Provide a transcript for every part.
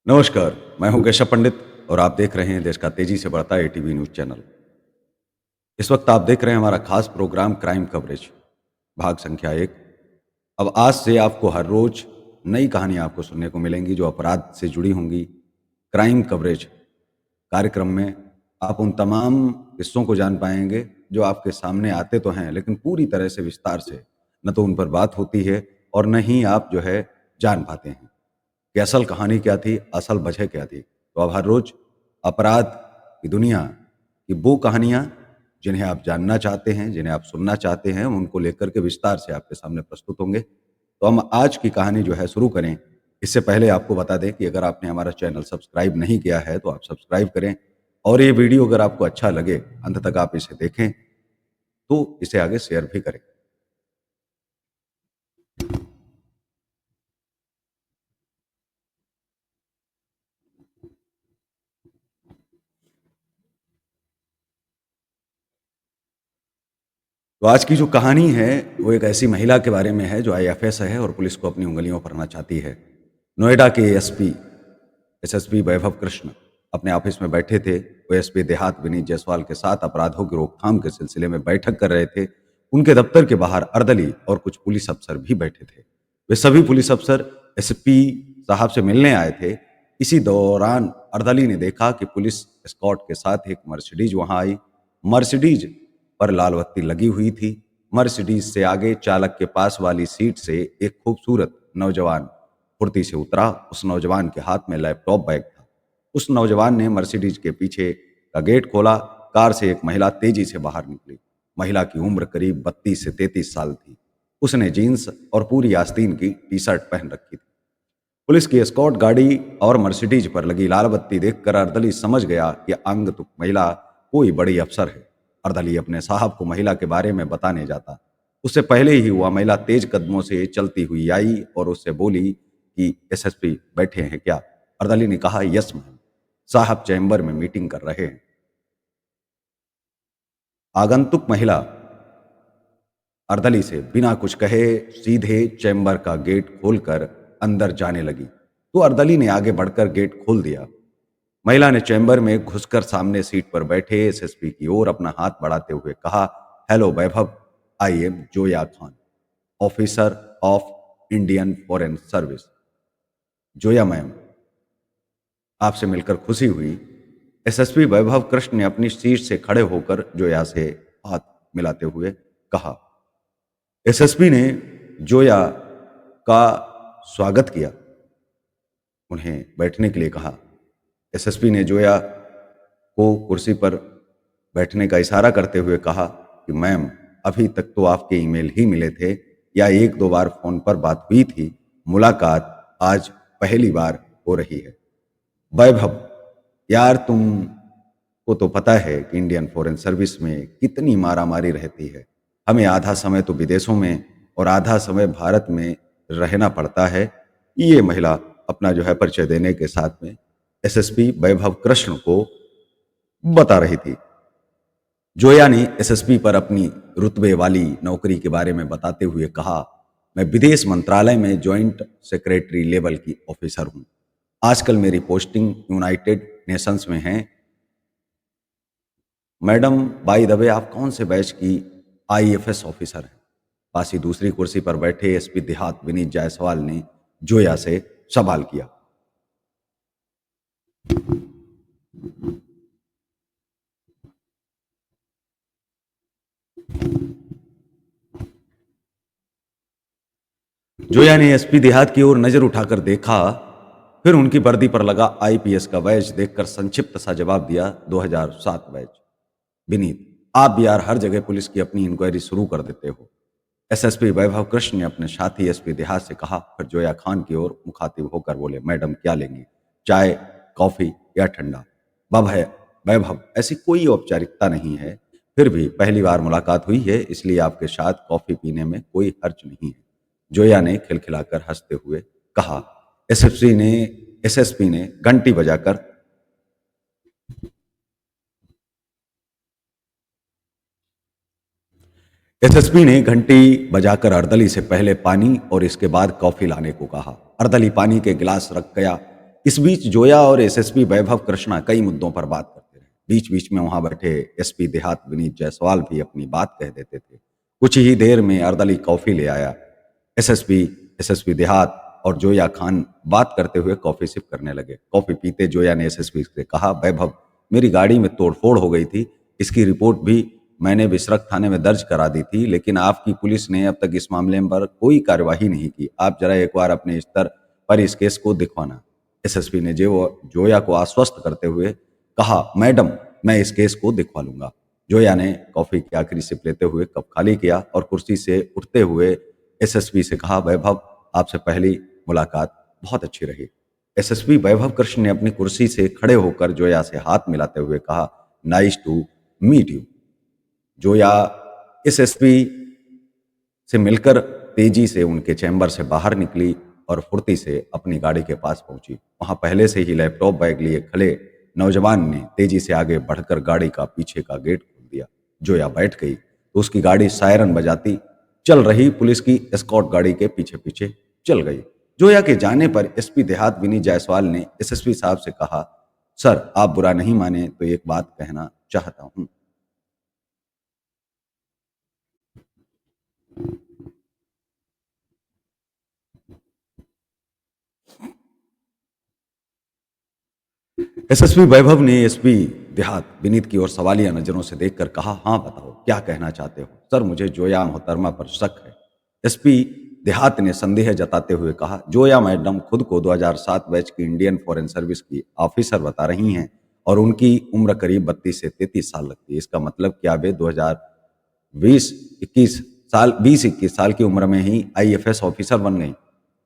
नमस्कार, मैं हूं केशव पंडित और आप देख रहे हैं देश का तेजी से बढ़ता एटीवी न्यूज़ चैनल। इस वक्त आप देख रहे हैं हमारा खास प्रोग्राम क्राइम कवरेज, भाग संख्या 1। अब आज से आपको हर रोज नई कहानियां आपको सुनने को मिलेंगी जो अपराध से जुड़ी होंगी। क्राइम कवरेज कार्यक्रम में आप उन तमाम किस्सों को जान पाएंगे जो आपके सामने आते तो हैं लेकिन पूरी तरह से विस्तार से न तो उन पर बात होती है और न ही आप जो है जान पाते हैं कि असल कहानी क्या थी, असल वजह क्या थी। तो अब हर रोज अपराध की दुनिया की वो कहानियाँ जिन्हें आप जानना चाहते हैं, जिन्हें आप सुनना चाहते हैं, उनको लेकर के विस्तार से आपके सामने प्रस्तुत होंगे। तो हम आज की कहानी जो है शुरू करें, इससे पहले आपको बता दें कि अगर आपने हमारा चैनल सब्सक्राइब नहीं किया है, तो आप सब्सक्राइब करें और ये वीडियो अगर आपको अच्छा लगे, अंत तक आप इसे देखें, तो इसे आगे शेयर भी करें। तो आज की जो कहानी है वो एक ऐसी महिला के बारे में है जो आईएफएस है और पुलिस को अपनी उंगलियों पर नचाती है। नोएडा के एसएसपी वैभव कृष्ण अपने ऑफिस में बैठे थे। वो एसपी देहात विनीत जायसवाल के साथ अपराधों की रोकथाम के सिलसिले में बैठक कर रहे थे। उनके दफ्तर के बाहर अर्दली और कुछ पुलिस अफसर भी बैठे थे। वे सभी पुलिस अफसर एसपी साहब से मिलने आए थे। इसी दौरान अर्दली ने देखा कि पुलिस एस्कॉर्ट के साथ एक मर्सिडीज वहां आई। मर्सिडीज पर लाल बत्ती लगी हुई थी। मर्सिडीज से आगे चालक के पास वाली सीट से एक खूबसूरत नौजवान फुर्ती से उतरा। उस नौजवान के हाथ में लैपटॉप बैग था। उस नौजवान ने मर्सिडीज के पीछे का गेट खोला। कार से एक महिला तेजी से बाहर निकली। महिला की उम्र करीब 32 से 33 साल थी। उसने जीन्स और पूरी आस्तीन की टी शर्ट पहन रखी थी। पुलिस की एस्कॉर्ट गाड़ी और मर्सिडीज पर लगी लाल बत्ती देखकर अर्दली समझ गया कि आगंतुक महिला कोई बड़ी अफसर है। अर्दली अपने साहब को महिला के बारे में बताने जाता। उससे पहले ही वह महिला तेज कदमों से चलती हुई आई और उससे बोली कि एसएसपी बैठे हैं क्या। अर्दली ने कहा, यस मैम, साहब चैम्बर में मीटिंग कर रहे हैं। आगंतुक महिला अर्दली से बिना कुछ कहे सीधे चैम्बर का गेट खोलकर अंदर जाने लगी। तो अर्दली ने आगे बढ़कर गेट खोल दिया। महिला ने चैम्बर में घुसकर सामने सीट पर बैठे एसएसपी की ओर अपना हाथ बढ़ाते हुए कहा, hello Vaibhav, I am Zoya Khan, officer of Indian foreign service. Zoya ma'am, आपसे मिलकर खुशी हुई। एसएसपी वैभव कृष्ण ने अपनी सीट से खड़े होकर जोया से हाथ मिलाते हुए कहा। एसएसपी ने जोया का स्वागत किया, उन्हें बैठने के लिए कहा। एसएसपी ने जोया को कुर्सी पर बैठने का इशारा करते हुए कहा कि मैम, अभी तक तो आपके ईमेल ही मिले थे या एक दो बार फोन पर बात हुई थी। मुलाकात आज पहली बार हो रही है। वैभव, यार तुमको तो पता है कि इंडियन फॉरेन सर्विस में कितनी मारामारी रहती है। हमें आधा समय तो विदेशों में और आधा समय भारत में रहना पड़ता है। ये महिला अपना जो है परिचय देने के साथ में एसएसपी वैभव कृष्ण को बता रही थी। जोया ने एसएसपी पर अपनी रुतबे वाली नौकरी के बारे में बताते हुए कहा, मैं विदेश मंत्रालय में जॉइंट सेक्रेटरी लेवल की ऑफिसर हूं। आजकल मेरी पोस्टिंग यूनाइटेड नेशंस में है। मैडम, बाय द वे, आप कौन से बैच की आईएफएस ऑफिसर हैं? पास ही दूसरी कुर्सी पर बैठे एसपी देहात विनीत जायसवाल ने जोया से सवाल किया। जोया ने एसपी देहात की ओर नजर उठाकर देखा, फिर उनकी वर्दी पर लगा आईपीएस का बैच देखकर संक्षिप्त सा जवाब दिया, 2007 बैच। विनीत, आप भी यार हर जगह पुलिस की अपनी इंक्वायरी शुरू कर देते हो। एसएसपी वैभव कृष्ण ने अपने साथी एसपी देहात से कहा। फिर जोया खान की ओर मुखातिब होकर बोले, मैडम क्या लेंगी, चाय, कॉफी या ठंडा? वैभव वैभव ऐसी कोई औपचारिकता नहीं है, फिर भी पहली बार मुलाकात हुई है, इसलिए आपके साथ कॉफी पीने में कोई हर्ज नहीं है। जोया ने खिलखिलाकर हंसते हुए कहा। एसएसपी ने घंटी बजाकर एसएसपी ने घंटी बजाकर अर्दली से पहले पानी और इसके बाद कॉफी लाने को कहा। अर्दली पानी के गिलास रख गया इस बीच जोया और एसएसपी वैभव कृष्णा कई मुद्दों पर बात करते रहे। बीच बीच में वहां बैठे एसपी देहात विनीत जायसवाल भी अपनी बात कह देते थे। कुछ ही देर में अर्दली कॉफी ले आया। एसएसपी एसएसपी देहात और जोया खान बात करते हुए कॉफी सिप करने लगे। कॉफी पीते जोया ने एसएसपी से कहा, वैभव, मेरी गाड़ी में तोड़फोड़ हो गई थी, इसकी रिपोर्ट भी मैंने विसरक थाने में दर्ज करा दी थी, लेकिन आपकी पुलिस ने अब तक इस मामले पर कोई कार्यवाही नहीं की। आप जरा एक बार अपने स्तर पर इस केस को दिखवाना। एसएसपी ने जोया को आश्वस्त करते हुए कहा, मैडम, मैं इस केस को दिखवा लूंगा। जोया ने कॉफी की आखिरी सिप लेते हुए कप खाली किया और कुर्सी से उठते हुए एसएसपी से कहा, वैभव, आपसे पहली मुलाकात बहुत अच्छी रही। एसएसपी वैभव कृष्ण ने अपनी कुर्सी से खड़े होकर जोया से हाथ मिलाते हुए कहा, nice to meet you. Zoya SSP से मिलकर तेजी से उनके चैम्बर से बाहर निकली और फुर्ती से अपनी गाड़ी के पास पहुंची। वहां पहले से ही लैपटॉप बैग लिए खड़े नौजवान ने तेजी से आगे बढ़कर गाड़ी का पीछे का गेट खोल दिया। जोया बैठ गई तो उसकी गाड़ी सायरन बजाती चल रही पुलिस की एस्कॉर्ट गाड़ी के पीछे पीछे चल गई। जोया के जाने पर एसपी देहात विनीत जायसवाल ने एसएसपी साहब से कहा, सर, आप बुरा नहीं माने तो एक बात कहना चाहता हूं। एसएसपी वैभव ने एसपी देहात विनीत की ओर सवालिया नजरों से देखकर कहा, हाँ बताओ, क्या कहना चाहते हो? सर, मुझे जोया मोहतरमा पर शक है। एसपी देहात ने संदेह जताते हुए कहा, जोया मैडम खुद को 2007 बैच की इंडियन फॉरेन सर्विस की ऑफिसर बता रही हैं और उनकी उम्र करीब 32 से 33 साल लगती है। इसका मतलब क्या वे 20-21 साल की उम्र में ही आईएफएस ऑफिसर बन गई?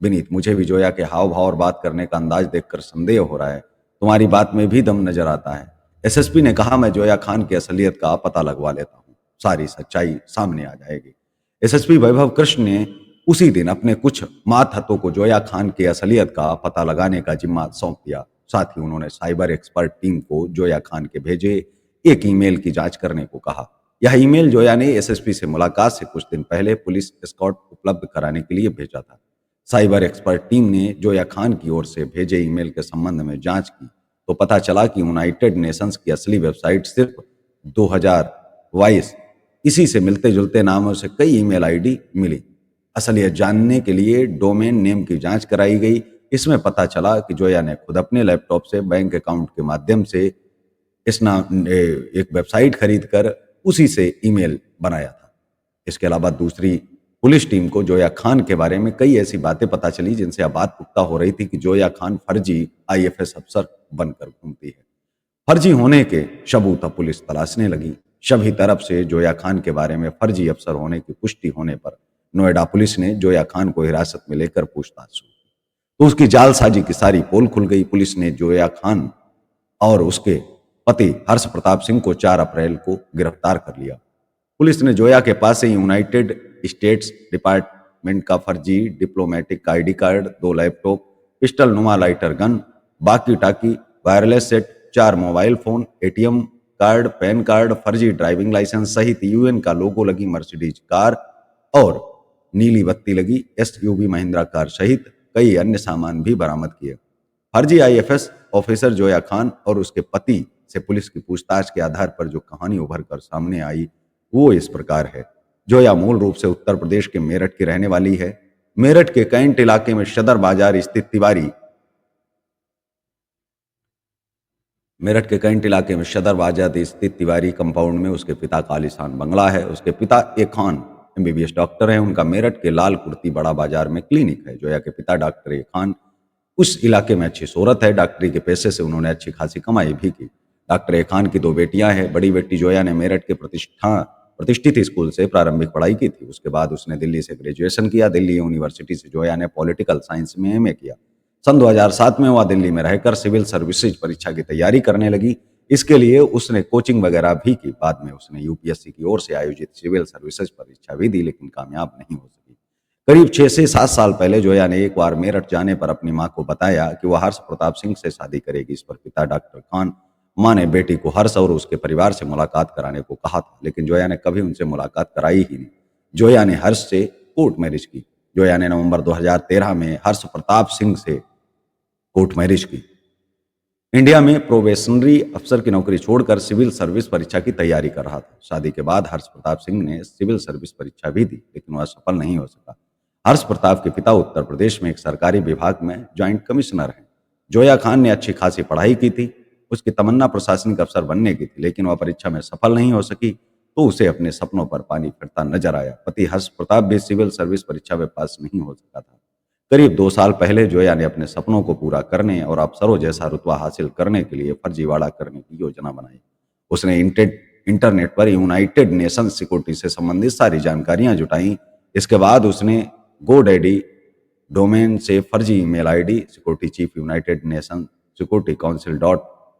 विनीत, मुझे भी जोया के हाव भाव और बात करने का अंदाज देखकर संदेह हो रहा है। तुम्हारी बात में भी दम नजर आता है। एसएसपी ने कहा, मैं जोया खान की असलियत का पता लगवा लेता हूँ, सारी सच्चाई सामने आ जाएगी। एसएसपी वैभव कृष्ण ने उसी दिन अपने कुछ मातहतों को जोया खान की असलियत का पता लगाने का जिम्मा सौंप दिया। साथ ही उन्होंने साइबर एक्सपर्ट टीम को जोया खान के भेजे एक ईमेल की जांच करने को कहा। यह ईमेल जोया ने एसएसपी से मुलाकात से कुछ दिन पहले पुलिस एस्कॉर्ट उपलब्ध कराने के लिए भेजा था। साइबर एक्सपर्ट टीम ने जोया खान की ओर से भेजे ईमेल के संबंध में जांच की तो पता चला कि यूनाइटेड नेशंस की असली वेबसाइट सिर्फ 2022 इसी से मिलते जुलते नामों से कई ईमेल आईडी मिली। असलियत जानने के लिए डोमेन नेम की जांच कराई गई। इसमें पता चला कि जोया ने खुद अपने लैपटॉप से बैंक अकाउंट के माध्यम से एक वेबसाइट खरीद कर उसी से ईमेल बनाया था। इसके अलावा दूसरी पुलिस टीम को जोया खान के बारे में कई ऐसी बातें पता चली जिनसे अब बात पुख्ता हो रही थी कि जोया खान फर्जी आईएफएस अफसर बनकर घूमती है। फर्जी होने के सबूत अब पुलिस तलाशने लगी। सभी तरफ से जोया खान के बारे में फर्जी अफसर होने की पुष्टि होने पर नोएडा पुलिस ने जोया खान को हिरासत में लेकर पूछताछ शुरू की तो उसकी जालसाजी की सारी पोल खुल गई। पुलिस ने जोया खान और उसके पति हर्ष प्रताप सिंह को 4 अप्रैल को गिरफ्तार कर लिया। पुलिस ने जोया के पास से यूनाइटेड स्टेट्स डिपार्टमेंट का फर्जी diplomatic ID card, 2 laptop, pistol नुमा लाइटर गन, बाकी टाकी, wireless set, 4 mobile phone, ATM card, pan card, फर्जी ड्राइविंग लाइसेंस सहित यूएन का लोगो लगी मर्सिडीज कार और नीली बत्ती लगी एसयूवी महिंद्रा कार सहित कई अन्य सामान भी बरामद किए। फर्जी आईएफएस ऑफिसर जोया खान और उसके पति से पुलिस की पूछताछ के आधार पर जो कहानी उभर कर सामने आई वो इस प्रकार है। जोया मूल रूप से उत्तर प्रदेश के मेरठ की रहने वाली है। मेरठ के कैंट इलाके में सदर बाजार स्थित तिवारी मेरठ के कैंट इलाके में सदर बाजार स्थित तिवारी कंपाउंड में उसके पिता का आलीशान बंगला है। उसके पिता ए खान एमबीबीएस डॉक्टर है। उनका मेरठ के लाल कुर्ती बड़ा बाजार में क्लिनिक है। जोया के पिता डॉक्टर ए खान उस इलाके में अच्छी शोहरत है। डॉक्टरी के पैसे से उन्होंने अच्छी खासी कमाई भी की। डॉक्टर ए खान की 2 बेटियां हैं। बड़ी बेटी जोया ने मेरठ के प्रतिष्ठित स्कूल से प्रारंभिक पढ़ाई की थी। उसके बाद उसने दिल्ली से ग्रेजुएशन किया। दिल्ली यूनिवर्सिटी से जोया ने पॉलिटिकल साइंस में एमए किया। सन 2007 में वह दिल्ली में रहकर सिविल सर्विसेज परीक्षा की तैयारी करने लगी। इसके लिए उसने कोचिंग वगैरह भी की। बाद में उसने यूपीएससी की ओर से आयोजित सिविल सर्विसेज परीक्षा भी दी लेकिन कामयाब नहीं हो सकी। करीब 6 से 7 साल पहले जोया ने एक बार मेरठ जाने पर अपनी मां को बताया कि वह हर्ष प्रताप सिंह से शादी करेगी। इस पर पिता डॉक्टर खान मां ने बेटी को हर्ष और उसके परिवार से मुलाकात कराने को कहा था लेकिन जोया ने कभी उनसे मुलाकात कराई ही नहीं। जोया ने हर्ष से कोर्ट मैरिज की। जोया ने नवंबर 2013 में हर्ष प्रताप सिंह से कोर्ट मैरिज की। इंडिया में प्रोबेशनरी अफसर की नौकरी छोड़कर सिविल सर्विस परीक्षा की तैयारी कर रहा था। शादी के बाद हर्ष प्रताप सिंह ने सिविल सर्विस परीक्षा भी दी, लेकिन वह सफल नहीं हो सका। हर्ष प्रताप के पिता उत्तर प्रदेश में एक सरकारी विभाग में ज्वाइंट कमिश्नर हैं। जोया खान ने अच्छी खासी पढ़ाई की थी। उसकी तमन्ना प्रशासनिक अफसर बनने की थी, लेकिन वह परीक्षा में सफल नहीं हो सकी, तो उसे अपने सपनों पर पानी फिरता नजर आया। पति हर्ष प्रताप भी सिविल सर्विस परीक्षा में पास नहीं हो सका था। करीब 2 साल पहले जोया ने अपने सपनों को पूरा करने और अफसरों जैसा रुतबा हासिल करने के लिए फर्जीवाड़ा करने की योजना बनाई। उसने इंटरनेट पर यूनाइटेड नेशंस सिक्योरिटी से संबंधित सारी जानकारियां जुटाई। इसके बाद उसने गोडैडी डोमेन से फर्जी email ID security chief United nation security council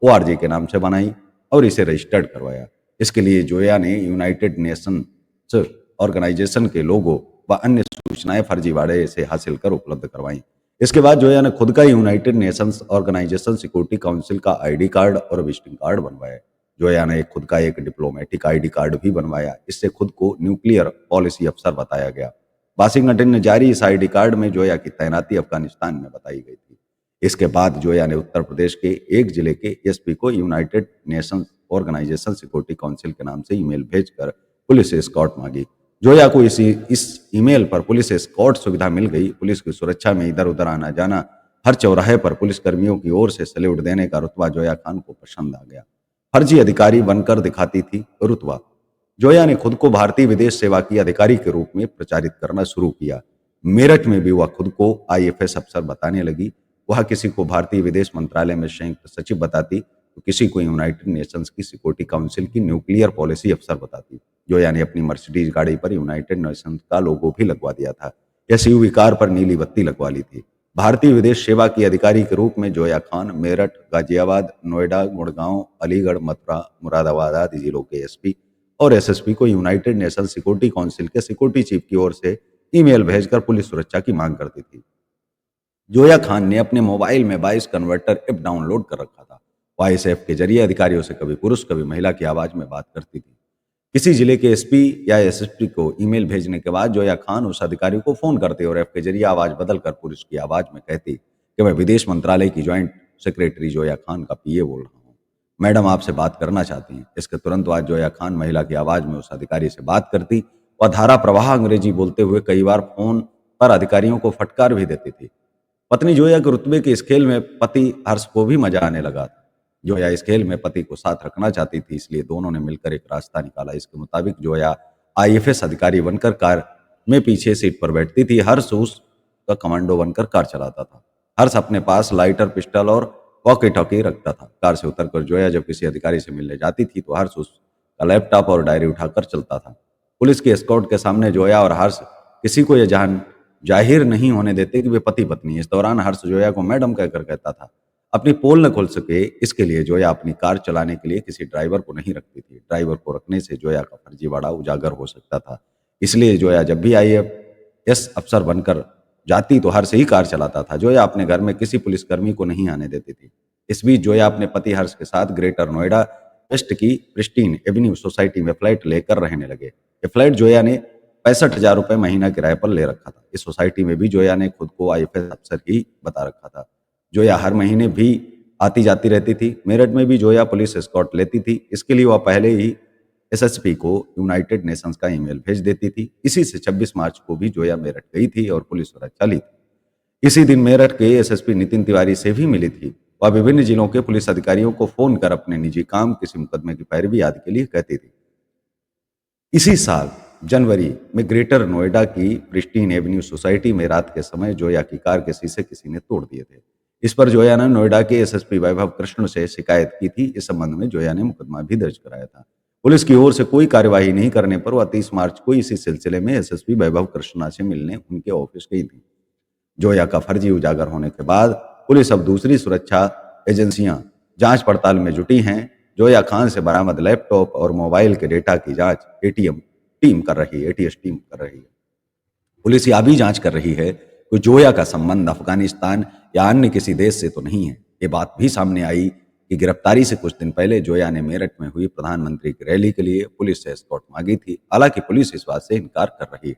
.org के नाम से बनाई और इसे रजिस्टर्ड करवाया। इसके लिए जोया ने यूनाइटेड नेशंस ऑर्गेनाइजेशन के लोगो व अन्य सूचनाएं फर्जीवाड़े से हासिल कर उपलब्ध करवाई। इसके बाद जोया ने खुद का united nations organisation security council का आईडी कार्ड और विजिटिंग कार्ड बनवाया। जोया ने खुद का एक डिप्लोमेटिक आईडी कार्ड भी बनवाया। इससे खुद को न्यूक्लियर पॉलिसी अफसर बताया गया। वाशिंगटन में जारी इस आईडी कार्ड में जोया की तैनाती अफगानिस्तान में बताई गई थी। इसके बाद जोया ने उत्तर प्रदेश के एक जिले के एसपी को united nations organisation security council के नाम से ईमेल भेजकर पुलिस से एस्कॉर्ट मांगी। जोया को इस ईमेल पर पुलिस एस्कॉर्ट सुविधा मिल गई। पुलिस की सुरक्षा में इधर उधर आना जाना, हर चौराहे पर पुलिस कर्मियों की ओर से सैल्यूट देने का रुतबा जोया खान को पसंद आ गया। फर्जी अधिकारी बनकर दिखाती थी रुतबा। जोया ने खुद को भारतीय विदेश सेवा की अधिकारी के रूप में प्रचारित करना शुरू किया। मेरठ में भी वह खुद को आईएफएस अफसर बताने लगी। वह किसी को भारतीय विदेश मंत्रालय में संयुक्त सचिव बताती, तो किसी को यूनाइटेड नेशंस की सिक्योरिटी काउंसिल की न्यूक्लियर पॉलिसी अफसर बताती। जोया ने अपनी मर्सिडीज गाड़ी पर यूनाइटेड नेशंस का लोगो भी लगवा दिया था। एसयूवी कार पर नीली बत्ती लगवा ली थी। भारतीय विदेश सेवा की अधिकारी के रूप में जोया खान मेरठ, गाजियाबाद, नोएडा, गुड़गांव, अलीगढ़, मथुरा, मुरादाबाद आदि जिलों के एसपी और एसएसपी को यूनाइटेड नेशन सिक्योरिटी काउंसिल के सिक्योरिटी चीफ की ओर से ईमेल भेजकर पुलिस सुरक्षा की मांग करती थी। जोया खान ने अपने मोबाइल में 22 कन्वर्टर ऐप डाउनलोड कर रखा था। वह इस ऐप के जरिए अधिकारियों से कभी पुरुष कभी महिला की आवाज में बात करती थी। किसी जिले के एसपी या एसएसपी को ईमेल भेजने के बाद जोया खान उस अधिकारी को फोन करते और ऐप के जरिए आवाज बदलकर पुरुष की आवाज में कहती कि मैं विदेश मंत्रालय की ज्वाइंट सेक्रेटरी जोया खान का पीए बोल रहा हूँ। मैडम आपसे बात करना चाहती हैं। इसके तुरंत बाद जोया खान महिला की आवाज में उस अधिकारी से बात करती। वह धारा प्रवाह अंग्रेजी बोलते हुए कई बार फोन पर अधिकारियों को फटकार भी देती थी। पत्नी जोया के रुतबे के इस खेल में पति हर्ष को भी मजा आने लगा था। जोया इस खेल में पति को साथ रखना चाहती थी, इसलिए दोनों ने मिलकर एक रास्ता निकाला। इसके मुताबिक जोया आईएफएस अधिकारी बनकर कार में पीछे सीट पर बैठती थी। हर्ष उसका कमांडो बनकर कार चलाता था। हर्ष अपने पास लाइटर, पिस्टल और वॉकी टॉकी रखता था। कार से उतरकर जोया जब किसी अधिकारी से मिलने जाती थी तो हर्ष उसका लैपटॉप और डायरी उठाकर चलता था। पुलिस के एस्कॉर्ट के सामने जोया और हर्ष किसी को यह जाहिर नहीं होने देते कि वे पति पत्नी। इस दौरान हर्ष जोया को मैडम कहकर कहता था। अपनी पोल न खोल सके, इसके लिए जोया अपनी कार चलाने के लिए किसी ड्राइवर को नहीं रखती थी। ड्राइवर को रखने से जोया का फर्जीवाड़ा उजागर हो सकता था। इसलिए जोया जब भी आईएफएस अफसर बनकर जाती तो हर्ष ही कार चलाता था। जोया अपने घर में किसी पुलिसकर्मी को नहीं आने देती थी। इस बीच जोया अपने पति हर्ष के साथ ग्रेटर नोएडा वेस्ट की प्रिस्टीन एवेन्यू सोसाइटी में फ्लैट लेकर रहने लगे। ये फ्लैट जोया ने 65,000 रुपए महीना किराए पर ले रखा था। इस सोसाइटी में भी जोया ने खुद को आईएफएस अफसर ही बता रखा था। जोया हर महीने भी आती जाती रहती थी। मेरठ में भी जोया पुलिस एस्कॉर्ट लेती थी। इसके लिए वह पहले ही एसएसपी को यूनाइटेड नेशंस का ईमेल भेज देती थी। इसी से 26 मार्च को भी जोया मेरठ गई थी और पुलिस सुरक्षा ली थी। इसी दिन मेरठ के एसएसपी नितिन तिवारी से भी मिली थी। वह विभिन्न जिलों के पुलिस अधिकारियों को फोन कर अपने निजी काम, किसी मुकदमे की पैरवी आदि के लिए कहती थी। इसी साल जनवरी में ग्रेटर नोएडा की प्रिस्टीन एवेन्यू सोसाइटी में रात के समय जोया की कार के शीशे किसी ने तोड़ दिए थे। इस पर जोया ने नोएडा के एसएसपी वैभव कृष्ण से शिकायत की थी। इस संबंध में जोया ने मुकदमा भी दर्ज कराया था। पुलिस की ओर से कोई कार्यवाही नहीं करने पर वह 30 मार्च को इसी सिलसिले में एसएसपी वैभव कृष्णा से मिलने उनके ऑफिस गई थी। जोया का फर्जी उजागर होने के बाद पुलिस अब दूसरी सुरक्षा एजेंसियां जांच पड़ताल में जुटी हैं। जोया खान से बरामद लैपटॉप और मोबाइल के डेटा की जांच एटीएस टीम कर रही है। पुलिस यह भी जांच कर रही है कि जोया का संबंध अफगानिस्तान या अन्य किसी देश से तो नहीं है। ये बात भी सामने आई कि गिरफ्तारी से कुछ दिन पहले जोया ने मेरठ में हुई प्रधानमंत्री की रैली के लिए पुलिस से एस्कॉर्ट मांगी थी। हालांकि पुलिस इस बात से इनकार कर रही है।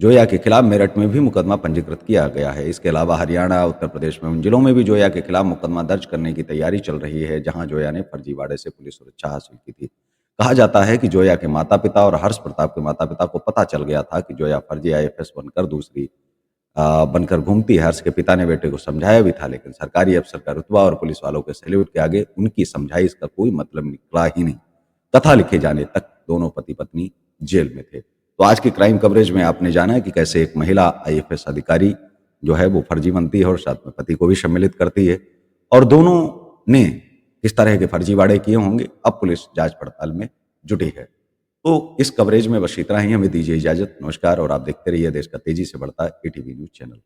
जोया के खिलाफ मेरठ में भी मुकदमा पंजीकृत किया गया है। इसके अलावा हरियाणा, उत्तर प्रदेश में उन जिलों में भी जोया के खिलाफ मुकदमा दर्ज करने की तैयारी चल रही है, जहां जोया ने फर्जीवाड़े से पुलिस सुरक्षा हासिल की थी। कहा जाता है कि जोया के माता-पिता और हर्ष प्रताप के माता-पिता को पता चल गया था कि जोया फर्जी आईएफएस बनकर घूमती है। हर्ष के पिता ने बेटे को समझाया भी था, लेकिन सरकारी अफसर का रुतबा और पुलिस वालों के सैल्यूट के आगे उनकी समझाइश का कोई मतलब निकला ही नहीं। कथा लिखे जाने तक दोनों पति-पत्नी जेल में थे। तो आज की क्राइम कवरेज में आपने जाना है कि कैसे एक महिला आईएफएस अधिकारी जो है वो फर्जी बनती है और साथ में पति को भी सम्मिलित करती है, और दोनों ने किस तरह के फर्जीवाड़े किए होंगे, अब पुलिस जांच पड़ताल में जुटी है। तो इस कवरेज में बस इतना ही। हमें दीजिए इजाजत। नमस्कार, और आप देखते रहिए देश का तेजी से बढ़ता एटीवी न्यूज़ चैनल।